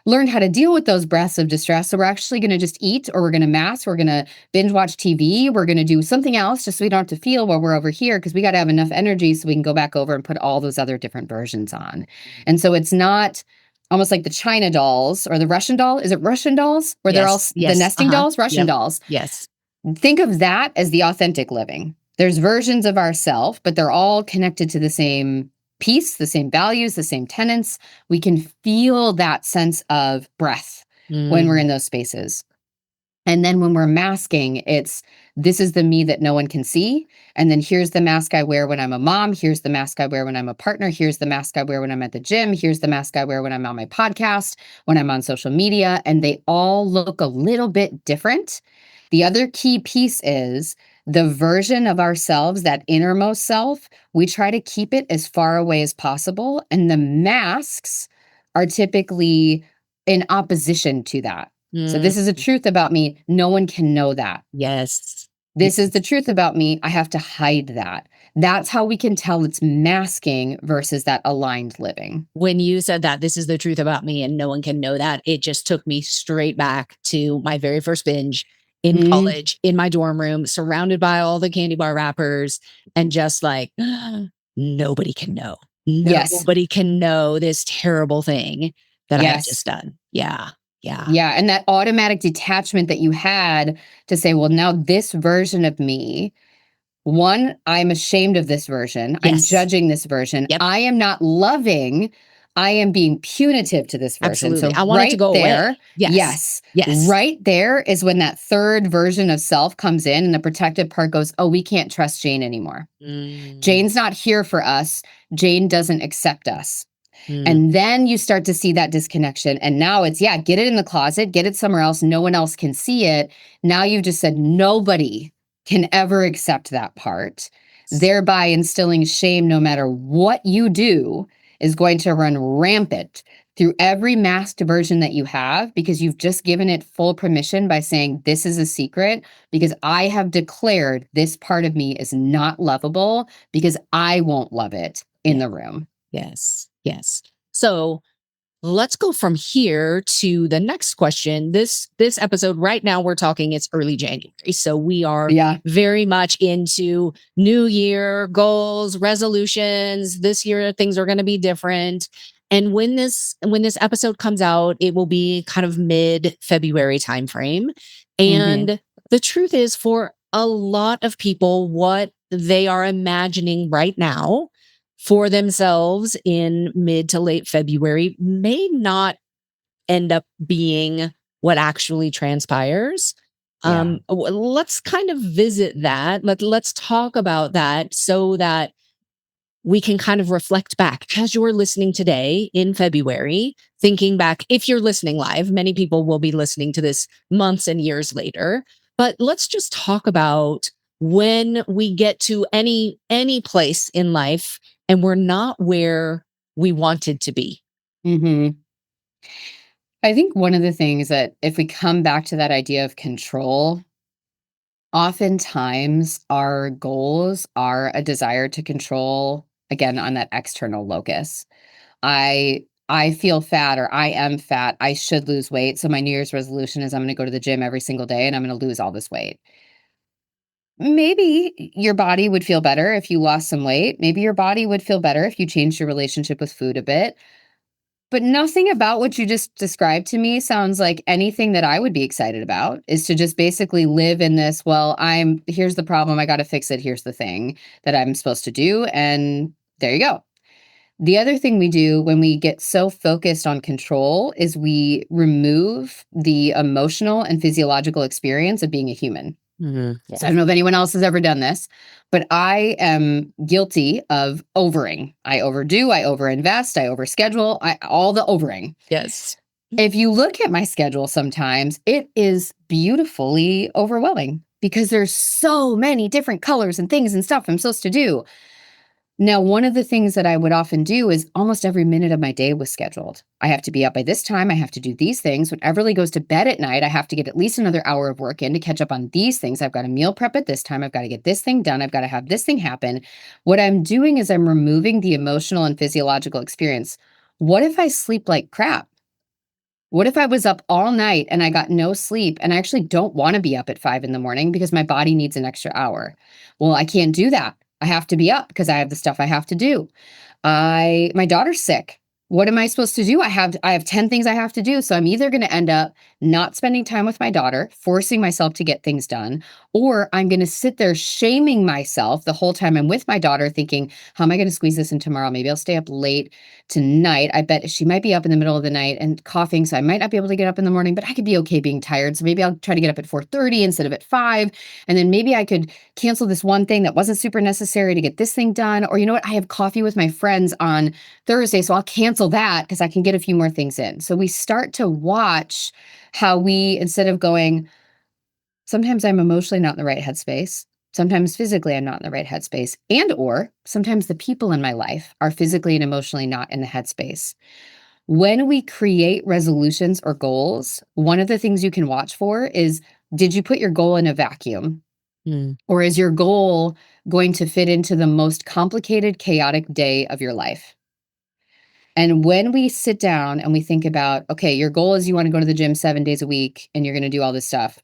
learned how to deal with those breaths of distress. So we're actually going to just eat, or we're going to mask, we're going to binge watch TV, we're going to do something else just so we don't have to feel while we're over here, because we got to have enough energy so we can go back over and put all those other different versions on. And so it's not almost like the China dolls or the Russian doll. Is it Russian dolls where they're all Yes. the Yes. nesting Uh-huh. dolls? Russian Yep. dolls. Yes. Think of that as the authentic living. There's versions of ourself, but they're all connected to the same piece, the same values, the same tenets. We can feel that sense of breath when we're Mm. in those spaces. And then when we're masking, it's this is the me that no one can see. And then here's the mask I wear when I'm a mom. Here's the mask I wear when I'm a partner. Here's the mask I wear when I'm at the gym. Here's the mask I wear when I'm on my podcast, when I'm on social media. And they all look a little bit different. The other key piece is The version of ourselves, that innermost self, we try to keep it as far away as possible. And the masks are typically in opposition to that. So Mm, this is a truth about me. No one can know that. yes. This is the truth about me. I have to hide that. That's how we can tell it's masking versus that aligned living. When you said that, this is the truth about me and no one can know that, it just took me straight back to my very first binge in Mm, college, in my dorm room, surrounded by all the candy bar wrappers, and just like, nobody can know. yes. Nobody can know this terrible thing that I have Yes. just done. Yeah. Yeah. Yeah. And that automatic detachment that you had to say, well, now this version of me, one, I'm ashamed of this version. I'm Yes. judging this version. Yep. I am not loving. I am being punitive to this version. Absolutely. So, I want it to right go away. there, Yes. yes, Yes. right there is when that third version of self comes in and the protective part goes, oh, we can't trust Jane anymore. Mm, Jane's not here for us. Jane doesn't accept us. mm, And then you start to see that disconnection. And now it's, yeah, get it in the closet, get it somewhere else. No one else can see it. Now you've just said nobody can ever accept that part, thereby instilling shame no matter what you do is going to run rampant through every masked version that you have because you've just given it full permission by saying, this is a secret because I have declared this part of me is not lovable because I won't love it in yeah. the room. Yes. Yes. So let's go from here to the next question. This episode right now we're talking it's early January. So we are Yeah. very much into new year goals, resolutions. This year things are going to be different. And when this episode comes out, it will be kind of mid-February timeframe. Mhm. And the truth is for a lot of people what they are imagining right now for themselves in mid to late February may not end up being what actually transpires. Yeah. Let's kind of visit that. Let's talk about that so that we can kind of reflect back as you're listening today in February, thinking back. If you're listening live, many people will be listening to this months and years later. But let's just talk about when we get to any place in life and we're not where we wanted to be. Mhm. I think one of the things that if we come back to that idea of control, oftentimes our goals are a desire to control again on that external locus. I feel fat or I am fat. I should lose weight. So my New Year's resolution is I'm going to go to the gym every single day and I'm going to lose all this weight. Maybe your body would feel better if you lost some weight. Maybe your body would feel better if you changed your relationship with food a bit. But nothing about what you just described to me sounds like anything that I would be excited about is to just basically live in this, well, here's the problem, I got to fix it, here's the thing that I'm supposed to do, and there you go. The other thing we do when we get so focused on control is we remove the emotional and physiological experience of being a human. Mhm. So I don't know if anyone else has ever done this, but I am guilty of overing. I overdo, I overinvest, I overschedule, all the overing. Yes. If you look at my schedule sometimes, it is beautifully overwhelming because there's so many different colors and things and stuff I'm supposed to do. Now, one of the things that I would often do is almost every minute of my day was scheduled. I have to be up by this time. I have to do these things. When Everly goes to bed at night, I have to get at least another hour of work in to catch up on these things. I've got to meal prep at this time. I've got to get this thing done. I've got to have this thing happen. What I'm doing is I'm removing the emotional and physiological experience. What if I sleep like crap? What if I was up all night and I got no sleep and I actually don't want to be up at 5 in the morning because my body needs an extra hour? Well, I can't do that. I have to be up because I have the stuff I have to do. My daughter's sick. What am I supposed to do? I have 10 things I have to do. So I'm either going to end up not spending time with my daughter, forcing myself to get things done, or I'm going to sit there shaming myself the whole time I'm with my daughter thinking, how am I going to squeeze this in tomorrow? Maybe I'll stay up late tonight. I bet she might be up in the middle of the night and coughing, so I might not be able to get up in the morning, but I could be okay being tired. So maybe I'll try to get up at 4:30 instead of at 5, and then maybe I could cancel this one thing that wasn't super necessary to get this thing done. Or you know what? I have coffee with my friends on Thursday, so I'll cancel that because I can get a few more things in. So we start to watch how we, instead of going, sometimes I'm emotionally not in the right headspace. Sometimes physically I'm not in the right headspace, and or sometimes the people in my life are physically and emotionally not in the headspace. When we create resolutions or goals, one of the things you can watch for is, did you put your goal in a vacuum? Mm. Or is your goal going to fit into the most complicated, chaotic day of your life? And when we sit down and we think about, okay, your goal is you want to go to the gym 7 days a week and you're going to do all this stuff,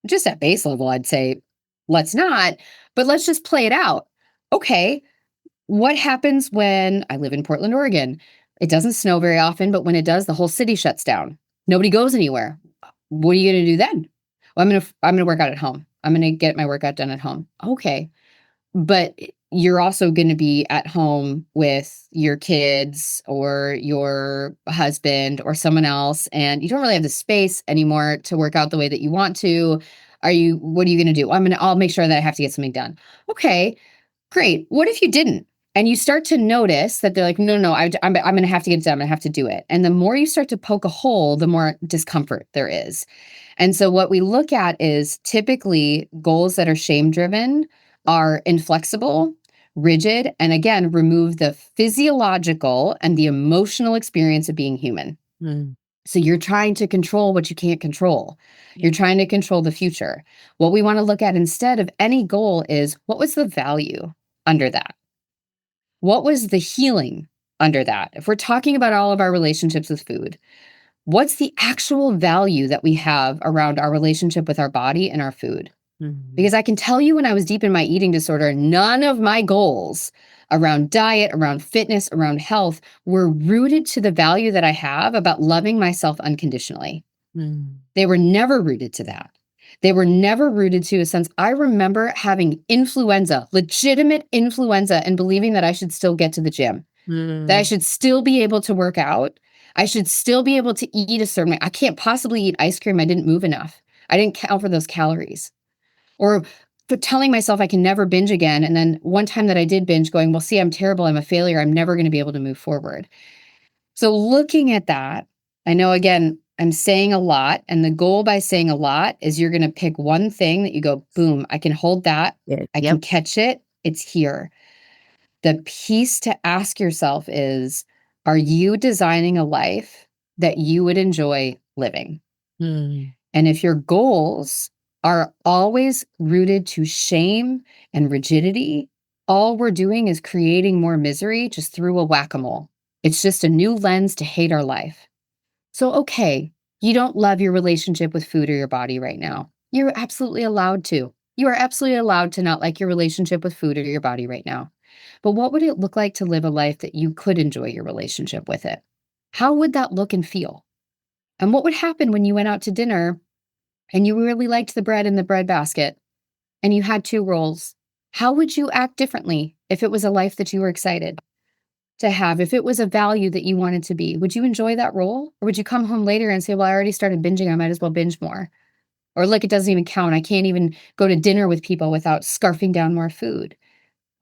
just at base level, I'd say, let's not, but let's just play it out. Okay, what happens when I live in Portland, Oregon? It doesn't snow very often, but when it does, the whole city shuts down. Nobody goes anywhere. What are you going to do then? Well, I'm going to work out at home. I'm going to get my workout done at home. Okay. But you're also going to be at home with your kids or your husband or someone else, and you don't really have the space anymore to work out the way that you want to. What are you going to do? I'll make sure that I have to get something done. Okay, great. What if you didn't? And you start to notice that they're like, no, no, I'm going to have to get it done. I'm going to have to do it. And the more you start to poke a hole, the more discomfort there is. And so what we look at is typically goals that are shame driven are inflexible, rigid, and again, remove the physiological and the emotional experience of being human. Mm. So you're trying to control what you can't control. You're trying to control the future. What we want to look at instead of any goal is, what was the value under that? What was the healing under that? If we're talking about all of our relationships with food, what's the actual value that we have around our relationship with our body and our food? Mm. Because I can tell you, when I was deep in my eating disorder, none of my goals around diet, around fitness, around health were rooted to the value that I have about loving myself unconditionally. Mm. They were never rooted to that. They were never rooted to a sense. I remember having influenza, legitimate influenza, and believing that I should still get to the gym, that I Mm. should still be able to work out. I should still be able to eat a certain way. I can't possibly eat ice cream. I didn't move enough. I didn't count for those calories. Or for telling myself I can never binge again. And then one time that I did binge, going, well, see, I'm terrible. I'm a failure. I'm never going to be able to move forward. So looking at that, I know, again, I'm saying a lot. And the goal by saying a lot is you're going to pick one thing that you go, boom, I can hold that. I can Yep. catch it. It's here. The piece to ask yourself is, are you designing a life that you would enjoy living? Mm. And if your goals are always rooted to shame and rigidity, all we're doing is creating more misery just through a whack-a-mole. It's just a new lens to hate our life. So, okay, you don't love your relationship with food or your body right now. You're absolutely allowed to. You are absolutely allowed to not like your relationship with food or your body right now. But what would it look like to live a life that you could enjoy your relationship with it? How would that look and feel? And what would happen when you went out to dinner and you really liked the bread in the bread basket and you had two rolls? How would you act differently if it was a life that you were excited to have? If it was a value that you wanted to be, would you enjoy that roll? Or would you come home later and say, well, I already started binging, I might as well binge more? Or look, it doesn't even count. I can't even go to dinner with people without scarfing down more food.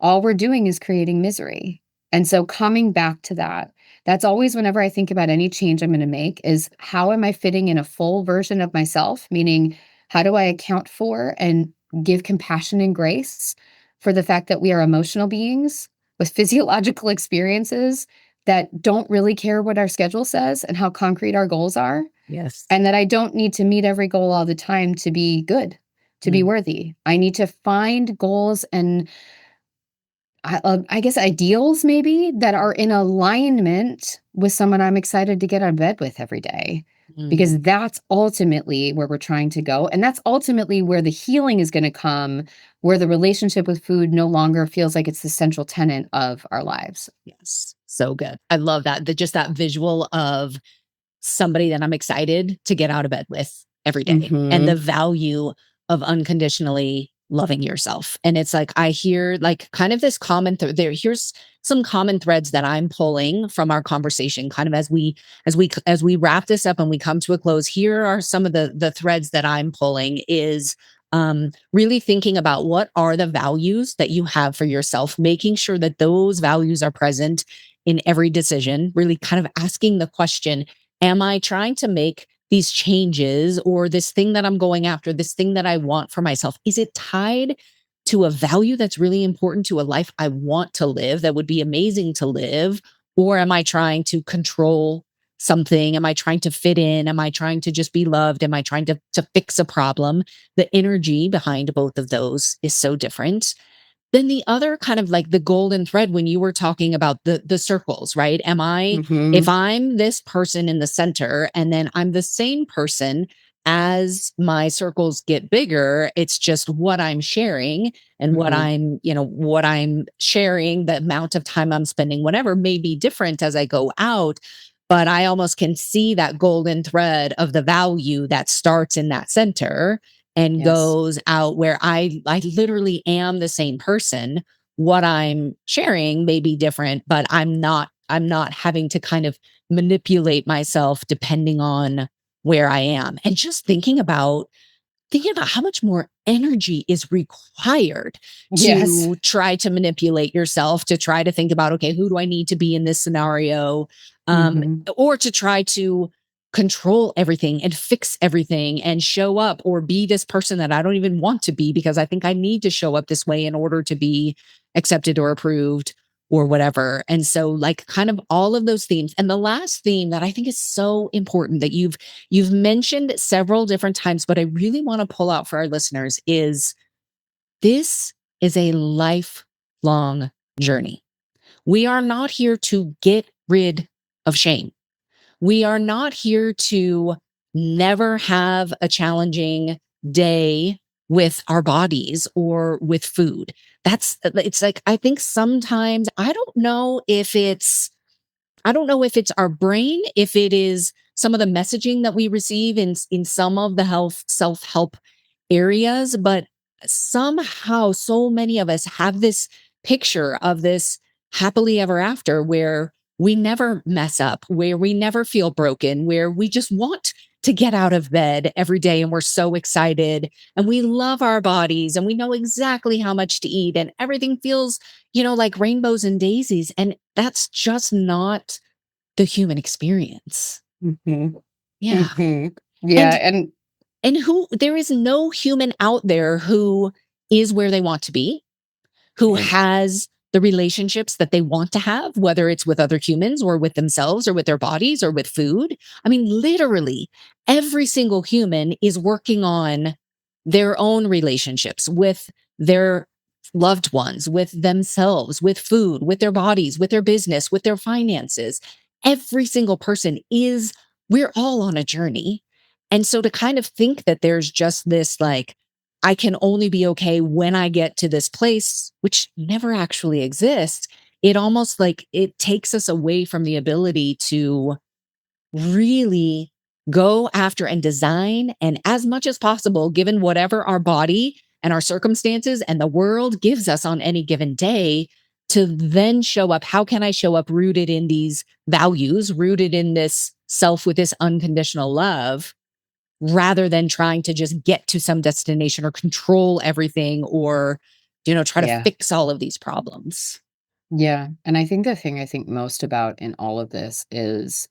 All we're doing is creating misery. And so coming back to that, that's always, whenever I think about any change I'm going to make, is how am I fitting in a full version of myself? Meaning, how do I account for and give compassion and grace for the fact that we are emotional beings with physiological experiences that don't really care what our schedule says and how concrete our goals are? Yes. And that I don't need to meet every goal all the time to be good, to be worthy. I need to find goals and I guess ideals maybe that are in alignment with someone I'm excited to get out of bed with every day, Mm. because that's ultimately where we're trying to go. And that's ultimately where the healing is going to come, where the relationship with food no longer feels like it's the central tenet of our lives. Yes. So good. I love that. Just that visual of somebody that I'm excited to get out of bed with every day, and the Hmm. value of unconditionally loving yourself. And it's like, I hear like kind of this common here's some common threads that I'm pulling from our conversation, kind of as we wrap this up and we come to a close. Here are some of the threads that I'm pulling is really thinking about what are the values that you have for yourself, making sure that those values are present in every decision, really kind of asking the question, am I trying to make these changes, or this thing that I'm going after, this thing that I want for myself? Is it tied to a value that's really important to a life I want to live, that would be amazing to live? Or am I trying to control something? Am I trying to fit in? Am I trying to just be loved? Am I trying to fix a problem? The energy behind both of those is so different. Then the other kind of like the golden thread when you were talking about the circles, right? If Mhm. I'm this person in the center and then I'm the same person as my circles get bigger, it's just what I'm sharing and Mhm. what I'm sharing, the amount of time I'm spending, whatever may be different as I go out. But I almost can see that golden thread of the value that starts in that center and Yes. goes out where I literally am the same person. What I'm sharing may be different, but I'm not having to kind of manipulate myself depending on where I am. And just thinking about how much more energy is required Yes. to try to manipulate yourself, to try to think about, okay, who do I need to be in this scenario? Um, Mhm. or to try to control everything and fix everything and show up or be this person that I don't even want to be because I think I need to show up this way in order to be accepted or approved or whatever. And so like kind of all of those themes. And the last theme that I think is so important that you've mentioned several different times, but I really want to pull out for our listeners is this is a lifelong journey. We are not here to get rid of shame. We are not here to never have a challenging day with our bodies or with food. It's like, I think sometimes, I don't know if it's our brain, if it is some of the messaging that we receive in some of the health self-help areas, but somehow so many of us have this picture of this happily ever after where we never mess up, where we never feel broken, where we just want to get out of bed every day and we're so excited and we love our bodies and we know exactly how much to eat and everything feels, like rainbows and daisies. And that's just not the human experience. Mhm. Yeah. Mhm. Yeah, And who there is no human out there who is where they want to be, who right. has the relationships that they want to have, whether it's with other humans or with themselves or with their bodies or with food. I mean, literally, every single human is working on their own relationships with their loved ones, with themselves, with food, with their bodies, with their business, with their finances. Every single person we're all on a journey. And so to kind of think that there's just this like, I can only be okay when I get to this place, which never actually exists. It almost like it takes us away from the ability to really go after and design, and as much as possible, given whatever our body and our circumstances and the world gives us on any given day, to then show up. How can I show up rooted in these values, rooted in this self with this unconditional love? Rather than trying to just get to some destination or control everything or, try to Yeah. fix all of these problems. Yeah, and I think the thing I think most about in all of this is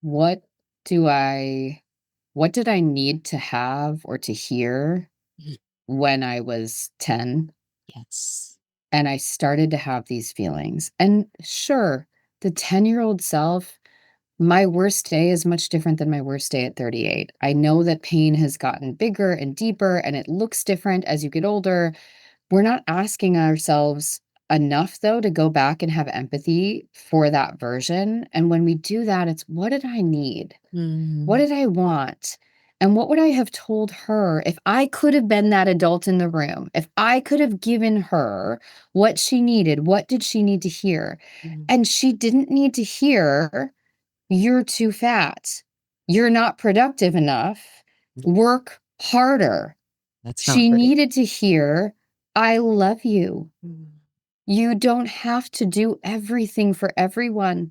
what do I what did I need to have or to hear Mhm. when I was 10 Yes. and I started to have these feelings? And sure, the 10-year-old self, my worst day is much different than my worst day at 38. I know that pain has gotten bigger and deeper and it looks different as you get older. We're not asking ourselves enough, though, to go back and have empathy for that version, and when we do that, it's, "What did I need? What Mhm. did I want? And what would I have told her if I could have been that adult in the room? If I could have given her what she needed, what did she need to hear?" Mhm. And she didn't need to hear, "You're too fat. You're not productive enough. Work harder." That's not She great. needed to hear, "I love you. Mhm. You don't have to do everything for everyone.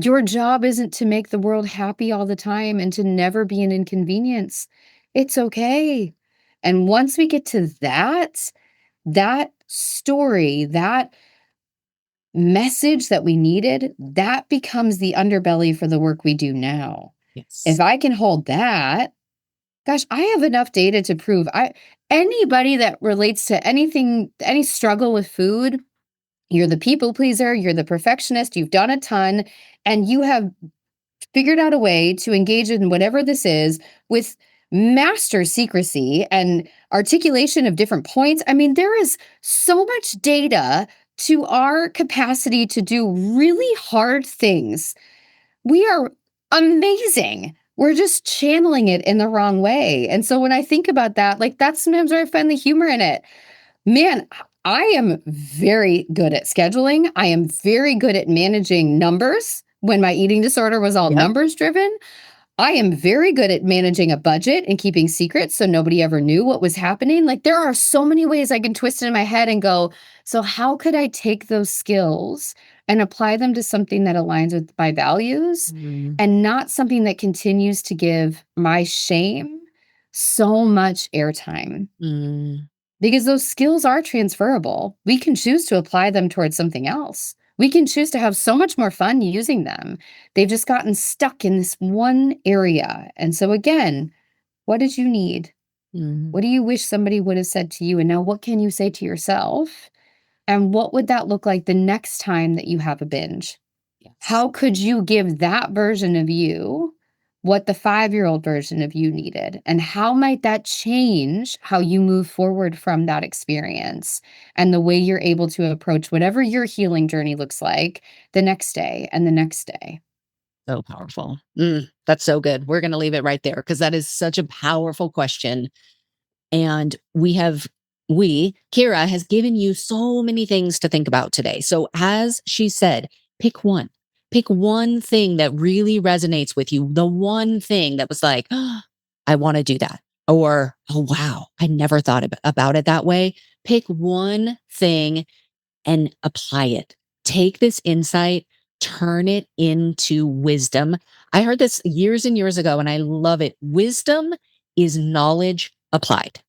Your job isn't to make the world happy all the time and to never be an inconvenience. It's okay." And once we get to that story, that message that we needed, that becomes the underbelly for the work we do now. If Yes. I can hold that, Gosh, I have enough data to prove anybody that relates to anything, any struggle with food, you're the people pleaser, you're the perfectionist, you've done a ton, and you have figured out a way to engage in whatever this is with master secrecy and articulation of different points. I mean, there is so much data to our capacity to do really hard things. We are amazing. We're just channeling it in the wrong way. And so when I think about that, like that's sometimes where I find the humor in it. Man, I am very good at scheduling. I am very good at managing numbers when my eating disorder was all Yep. numbers driven. I am very good at managing a budget and keeping secrets so nobody ever knew what was happening. Like there are so many ways I can twist it in my head and go, so how could I take those skills and apply them to something that aligns with my values Mm, and not something that continues to give my shame so much airtime? mm, Because those skills are transferable. We can choose to apply them towards something else. We can choose to have so much more fun using them. They've just gotten stuck in this one area. And so, again, what did you need? mm. What do you wish somebody would have said to you? And now, what can you say to yourself? And what would that look like the next time that you have a binge? Yes. How could you give that version of you what the 5-year-old version of you needed? And how might that change how you move forward from that experience and the way you're able to approach whatever your healing journey looks like the next day and the next day? So powerful. That's so good. We're going to leave it right there because that is such a powerful question. And Kyra has given you so many things to think about today. So, as she said, pick one thing that really resonates with you. The one thing that was like, oh, I want to do that. Or, oh, wow, I never thought about it that way. Pick one thing and apply it. Take this insight, turn it into wisdom. I heard this years and years ago, and I love it. Wisdom is knowledge applied.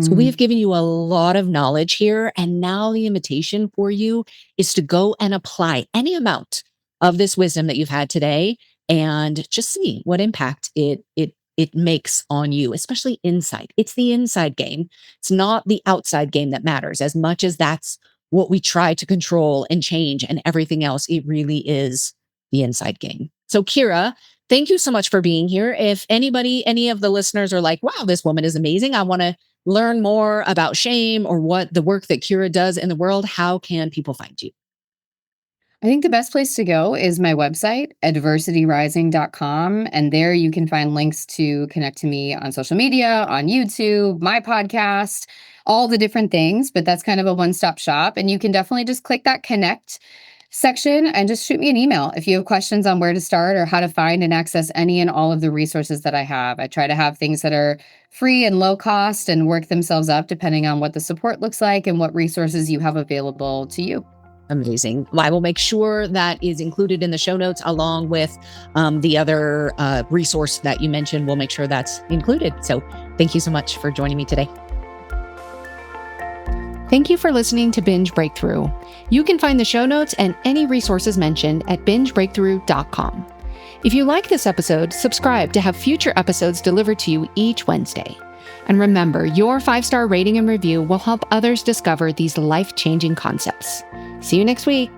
So we have Mm, given you a lot of knowledge here. And now the invitation for you is to go and apply any amount of this wisdom that you've had today and just see what impact it makes on you, especially inside. It's the inside game. It's not the outside game that matters as much as that's what we try to control and change and everything else. It really is the inside game. So Kyra, thank you so much for being here. If any of the listeners are like, wow, this woman is amazing, I want to learn more about shame or what the work that Kyra does in the world, how can people find you? I think the best place to go is my website, adversityrising.com. And there you can find links to connect to me on social media, on YouTube, my podcast, all the different things. But that's kind of a one-stop shop. And you can definitely just click that connect section and just shoot me an email if you have questions on where to start or how to find and access any and all of the resources that I have. I try to have things that are free and low cost and work themselves up depending on what the support looks like and what resources you have available to you. Amazing. Well, I will make sure that is included in the show notes along with the other resource that you mentioned. We'll make sure that's included. So thank you so much for joining me today. Thank you for listening to Binge Breakthrough. You can find the show notes and any resources mentioned at bingebreakthrough.com. If you like this episode, subscribe to have future episodes delivered to you each Wednesday. And remember, your 5-star rating and review will help others discover these life-changing concepts. See you next week.